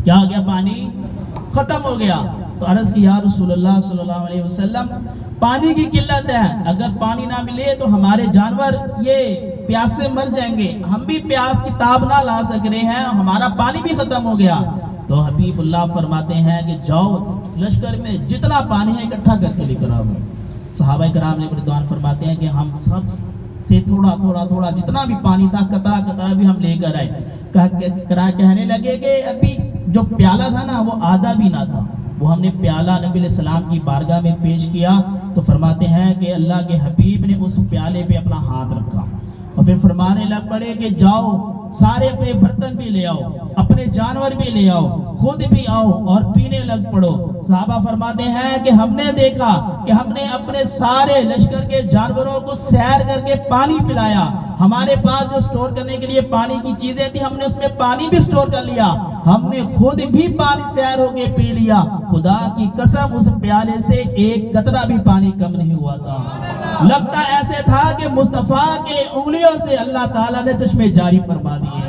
کیا ہو گیا؟ پانی ختم ہو گیا۔ تو عرض کی یا رسول اللہ صلی اللہ علیہ وسلم پانی کی قلت ہے، اگر پانی نہ ملے تو ہمارے جانور یہ پیاس سے مر جائیں گے، ہم بھی پیاس کی تاب نہ لا سک رہے ہیں، ہمارا پانی بھی ختم ہو گیا۔ تو حبیب اللہ فرماتے ہیں کہ جاؤ لشکر میں جتنا پانی ہے اکٹھا کر کے لے کر آؤ۔ صحابہ کرام رضوان فرماتے ہیں کہ ہم سب سے تھوڑا تھوڑا تھوڑا جتنا بھی پانی تھا قطرہ قطرہ بھی ہم لے کر آئے۔ کہنے لگے کہ ابھی جو پیالہ تھا نا وہ آدھا بھی نہ تھا، وہ ہم نے پیالہ نبی علیہ السلام کی بارگاہ میں پیش کیا تو فرماتے ہیں کہ اللہ کے حبیب نے اس پیالے پہ اپنا ہاتھ رکھا اور پھر فرمانے لگ پڑے کہ جاؤ سارے اپنے برتن بھی لے آؤ، اپنے جانور بھی لے آؤ، خود بھی آؤ اور پینے لگ پڑو۔ صحابہ فرماتے ہیں کہ ہم نے دیکھا کہ ہم نے اپنے سارے لشکر کے جانوروں کو سیر کر کے پانی پلایا، ہمارے پاس جو سٹور کرنے کے لیے پانی کی چیزیں تھی ہم نے اس میں پانی بھی سٹور کر لیا، ہم نے خود بھی پانی سیر ہو کے پی لیا، خدا کی قسم اس پیالے سے ایک قطرہ بھی پانی کم نہیں ہوا تھا۔ لگتا ایسے تھا کہ مصطفیٰ کے انگلیوں سے اللہ تعالیٰ نے چشمے جاری فرما دیے۔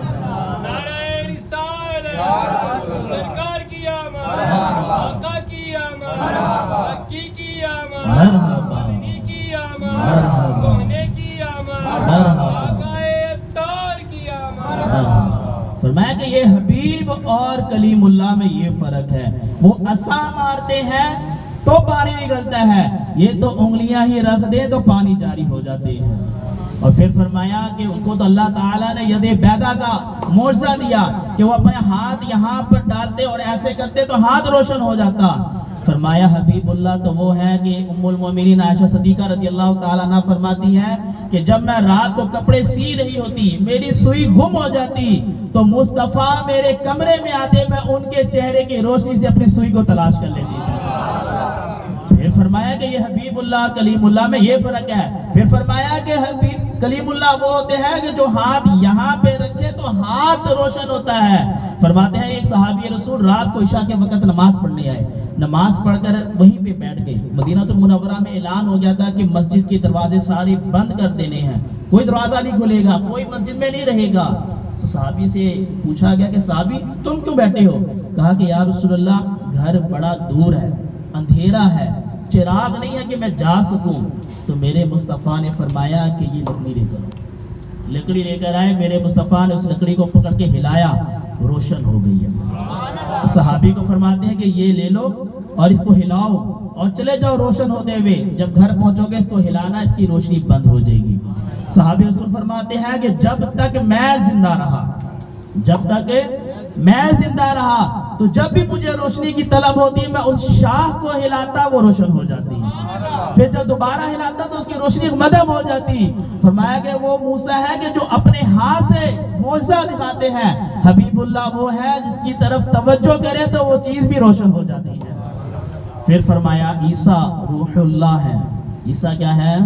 سرکار کی آمد، آقا کی آمد، مکی کی آمد، مدنی کی آمد، سونے کی آمد، آقا اتار کی آمد۔ فرمایا کہ یہ حبیب اور کلیم اللہ میں یہ فرق ہے، وہ عصا مارتے ہیں تو پانی نکلتا ہے، یہ تو انگلیاں ہی رکھ دیں تو پانی جاری ہو جاتے ہیں۔ اور پھر فرمایا کہ ان کو تو اللہ تعالیٰ نے ید بیضا کا معجزہ دیا کہ وہ اپنے ہاتھ یہاں پر ڈالتے اور ایسے کرتے تو ہاتھ روشن ہو جاتا۔ فرمایا حبیب اللہ تو وہ ہے کہ ام المومنین عائشہ صدیقہ رضی اللہ تعالیٰ عنہ فرماتی ہے کہ جب میں رات کو کپڑے سی رہی ہوتی، میری سوئی گم ہو جاتی تو مصطفیٰ میرے کمرے میں آتے، میں ان کے چہرے کی روشنی سے اپنی سوئی کو تلاش کر لیتی تھی۔ پھر فرمایا کہ یہ حبیب اللہ اور کلیم اللہ میں یہ فرق ہے۔ پھر فرمایا کہ حبیب کلیم اللہ وہ ہوتے ہیں کہ جو ہاتھ یہاں پہ رکھے تو ہاتھ روشن ہوتا ہے۔ فرماتے ہیں ایک صحابی رسول رات کو عشاء کے وقت نماز پڑھنے آئے، نماز پڑھ کر وہیں پہ بیٹھ گئے۔ مدینہ المنورہ میں اعلان ہو گیا تھا کہ مسجد کے دروازے سارے بند کر دینے ہیں، کوئی دروازہ نہیں کھلے گا، کوئی مسجد میں نہیں رہے گا۔ تو صحابی سے پوچھا گیا کہ صحابی تم کیوں بیٹھے ہو؟ کہا کہ یا رسول اللہ گھر بڑا دور ہے، اندھیرا ہے، چراغ نہیں ہے کہ میں جا سکوں۔ تو میرے مصطفیٰ نے فرمایا کہ یہ لکڑی لے کر، لکڑی لے کر آئے، میرے مصطفیٰ نے اس لکڑی کو پکڑ کے ہلایا، روشن ہو گئی ہے۔ صحابی کو فرماتے ہیں کہ یہ لے لو اور اس کو ہلاؤ اور چلے جاؤ روشن ہوتے ہوئے، جب گھر پہنچو گے اس کو ہلانا، اس کی روشنی بند ہو جائے گی۔ صحابی رسول فرماتے ہیں کہ جب تک میں زندہ رہا، جب تک میں زندہ رہا تو جب بھی مجھے روشنی کی طلب ہوتی میں اس شاخ کو ہلاتا، وہ روشن ہو جاتی، پھر جب دوبارہ ہلاتا تو اس کی روشنی مدھم ہو جاتی۔ فرمایا کہ وہ موسیٰ ہے کہ جو اپنے ہاتھ سے معجزہ دکھاتے ہیں، حبیب اللہ وہ ہے جس کی طرف توجہ کرے تو وہ چیز بھی روشن ہو جاتی ہے۔ پھر فرمایا عیسیٰ روح اللہ ہے، عیسیٰ کیا ہے؟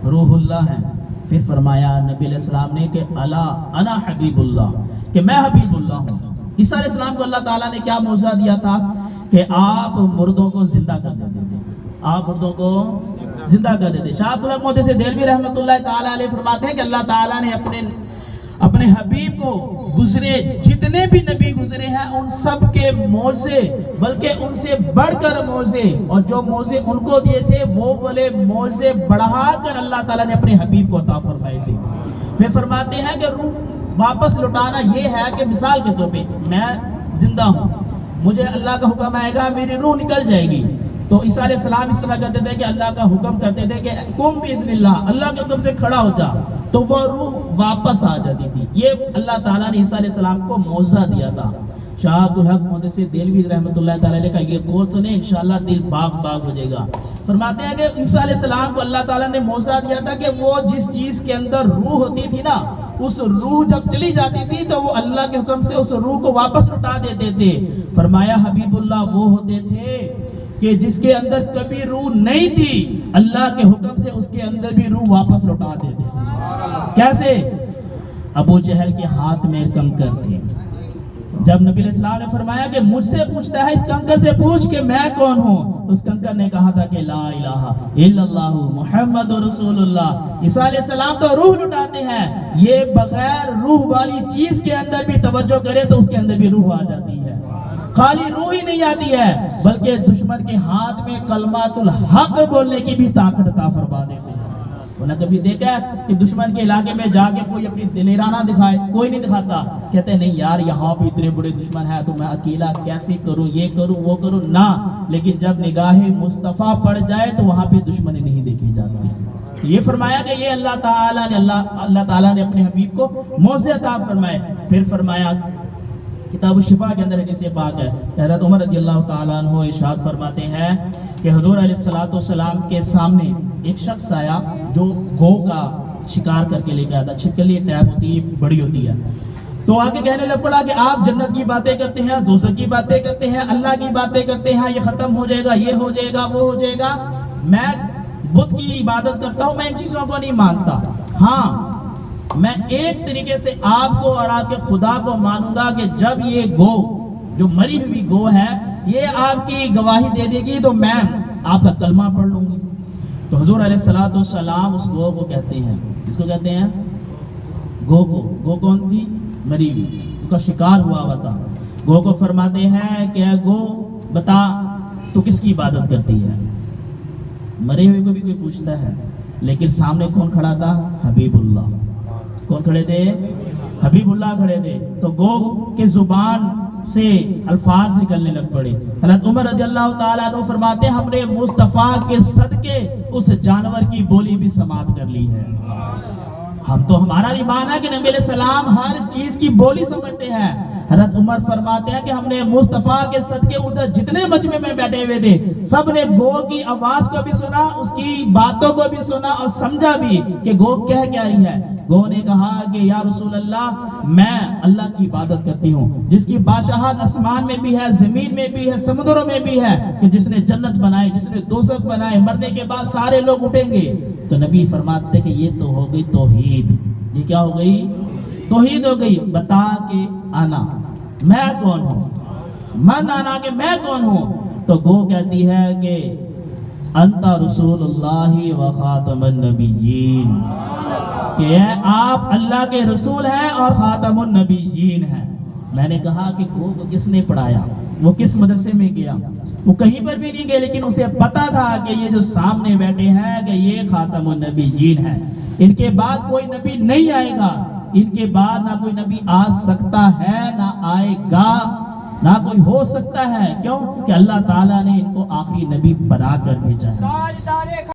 روح اللہ ہے۔ پھر فرمایا نبی علیہ السلام نے کہ الا انا حبیب اللہ، کہ میں حبیب اللہ ہوں۔ عیسیٰ علیہ السلام کو اللہ تعالیٰ نے کیا معجزہ دیا تھا کہ آپ مردوں کو زندہ کر دیتے تھے، آپ مردوں کو زندہ کر دیتے۔ شاہ عبد الحق محدث دہلوی رحمۃ اللہ تعالیٰ علیہ فرماتے ہیں کہ اللہ تعالیٰ نے اپنے حبیب کو گزرے جتنے بھی نبی گزرے ہیں ان سب کے معجزے، بلکہ ان سے بڑھ کر معجزے، اور جو معجزے ان کو دیے تھے وہ والے معجزے بڑھا کر اللہ تعالیٰ نے اپنے حبیب کو عطا فرمائے تھے۔ پھر فرماتے ہیں کہ روح واپس لوٹانا یہ ہے کہ مثال کے طور پہ میں زندہ ہوں، مجھے اللہ کا حکم آئے گا، میری روح نکل جائے گی، تو عیسیٰ علیہ السلام اس طرح کرتے تھے کہ اللہ کا حکم کرتے تھے کہ قم باذن اللہ، اللہ کے حکم سے کھڑا ہو جا، تو وہ روح واپس آ جاتی تھی۔ یہ اللہ تعالیٰ نے عیسیٰ علیہ السلام کو معجزہ دیا تھا۔ شاہ عبد الحق محدث دہلوی رحمۃ اللہ تعالیٰ علیہ کا یہ قول سنیں انشاءاللہ دل باغ باغ ہو جائے گا۔ فرماتے ہیں کہ عیسیٰ علیہ السلام کو اللہ تعالیٰ نے معجزہ دیا تھا کہ وہ جس چیز کے اندر روح ہوتی تھی نا، اس روح جب چلی جاتی تھی تو وہ اللہ کے حکم سے اس روح کو واپس لوٹا دیتے تھے۔ فرمایا حبیب اللہ وہ ہوتے تھے کہ جس کے اندر کبھی روح نہیں تھی، اللہ کے حکم سے اس کے اندر بھی روح واپس لوٹا دیتے تھے۔ کیسے؟ ابو جہل کے ہاتھ میں کنکر تھے، جب نبی علیہ السلام نے فرمایا کہ مجھ سے پوچھتا ہے اس کنکر سے پوچھ کہ میں کون ہوں، تو اس کنکر نے کہا تھا کہ لا الہ الا اللہ محمد رسول اللہ۔ عیسیٰ علیہ السلام تو روح لٹاتے ہیں، یہ بغیر روح والی چیز کے اندر بھی توجہ کرے تو اس کے اندر بھی روح آ جاتی ہے۔ خالی روح ہی نہیں آتی ہے بلکہ دشمن کے ہاتھ میں کلمات الحق بولنے کی بھی طاقت عطا فرما دیتے ہیں۔ انہوں نے کبھی دیکھا ہے کہ دشمن کے علاقے میں جا کے کوئی اپنی دلیرانہ دکھائے؟ کوئی نہیں دکھاتا، کہتے ہیں نہیں یار یہاں پہ اتنے بڑے دشمن ہیں تو میں اکیلا کیسے کروں، یہ کروں وہ کروں، نہ۔ لیکن جب نگاہ مصطفیٰ پڑ جائے تو وہاں پہ دشمنی نہیں دیکھی جاتی۔ یہ فرمایا کہ یہ اللہ تعالیٰ نے اپنے حبیب کو موعظے عطا فرمائے۔ پھر فرمایا کتاب الشفا کے اندر حدیث پاک ہے، حضرت عمر رضی اللہ تعالیٰ عنہ ارشاد فرماتے ہیں کہ حضور علیہ السلام کے سامنے ایک شخص آیا جو گو کا شکار کر کے لے کے آیا تھا۔ چھپکلی ٹیپ ہوتی ہے، بڑی ہوتی ہے، تو آگے کہنے لگ پڑا کہ آپ جنت کی باتیں کرتے ہیں، دوزخ کی باتیں کرتے ہیں، اللہ کی باتیں کرتے ہیں، یہ ختم ہو جائے گا، یہ ہو جائے گا، وہ ہو جائے گا۔ میں بت کی عبادت کرتا ہوں، میں ان چیزوں کو نہیں مانتا، ہاں میں ایک طریقے سے آپ کو اور آپ کے خدا کو مانوں گا کہ جب یہ گو جو مری ہوئی گو ہے یہ آپ کی گواہی دے دے گی تو میں آپ کا کلمہ پڑھ لوں گی۔ تو حضور علیہ السلام اس گو کو کہتے ہیں، اس کو کہتے ہیں گو کو، گو کون تھی؟ مری ہوئی، اس کا شکار ہوا تھا۔ گو کو فرماتے ہیں کہ اے گو بتا تو کس کی عبادت کرتی ہے؟ مرے ہوئے کو بھی کوئی پوچھتا ہے، لیکن سامنے کون کھڑا تھا؟ حبیب اللہ۔ کون کھڑے تھے؟ حبیب اللہ کھڑے تھے۔ تو گو کے زبان سے الفاظ نکلنے لگ پڑے۔ حضرت عمر رضی اللہ تعالیٰ عنہ فرماتے ہیں ہم نے مصطفیٰ کے صدقے اس جانور کی بولی بھی سماعت کر لی ہے۔ ہم تو ہمارا ایمان ہے کہ نبی علیہ السلام ہر چیز کی بولی سمجھتے ہیں۔ حضرت عمر فرماتے ہیں کہ ہم نے مصطفیٰ کے صدقے ادھر جتنے مجمع میں بیٹھے ہوئے تھے سب نے گو کی آواز کو بھی سنا، اس کی باتوں کو بھی سنا اور سمجھا بھی کہ گو کہہ کیا رہی ہے۔ گو نے کہا کہ یا رسول اللہ میں اللہ کی عبادت کرتی ہوں جس کی بادشاہت آسمان میں بھی ہے، زمین میں بھی ہے، سمندروں میں بھی ہے، کہ جس نے جنت بنائی، جس نے دوزخ بنائے، مرنے کے بعد سارے لوگ اٹھیں گے۔ تو نبی فرماتے کہ یہ تو ہو گئی توحید۔ یہ کیا ہو گئی؟ توحید ہو گئی۔ بتا کہ آنا میں کون ہوں، من آنا کہ میں کون ہوں۔ تو گو کہتی ہے کہ انت رسول اللہ و خاتم النبیین، کہ آپ اللہ کے رسول ہیں اور خاتم النبیین ہیں۔ میں نے کہا کہ گو کو کس نے پڑھایا، وہ کس مدرسے میں گیا؟ وہ کہیں پر بھی نہیں گئے، لیکن اسے پتا تھا کہ یہ جو سامنے بیٹھے ہیں کہ یہ خاتم النبیین ہیں، ان کے بعد کوئی نبی نہیں آئے گا، ان کے بعد نہ کوئی نبی آ سکتا ہے نہ آئے گا، نہ کوئی ہو سکتا ہے۔ کیوں کہ اللہ تعالیٰ نے ان کو آخری نبی بنا کر بھیجا ہے۔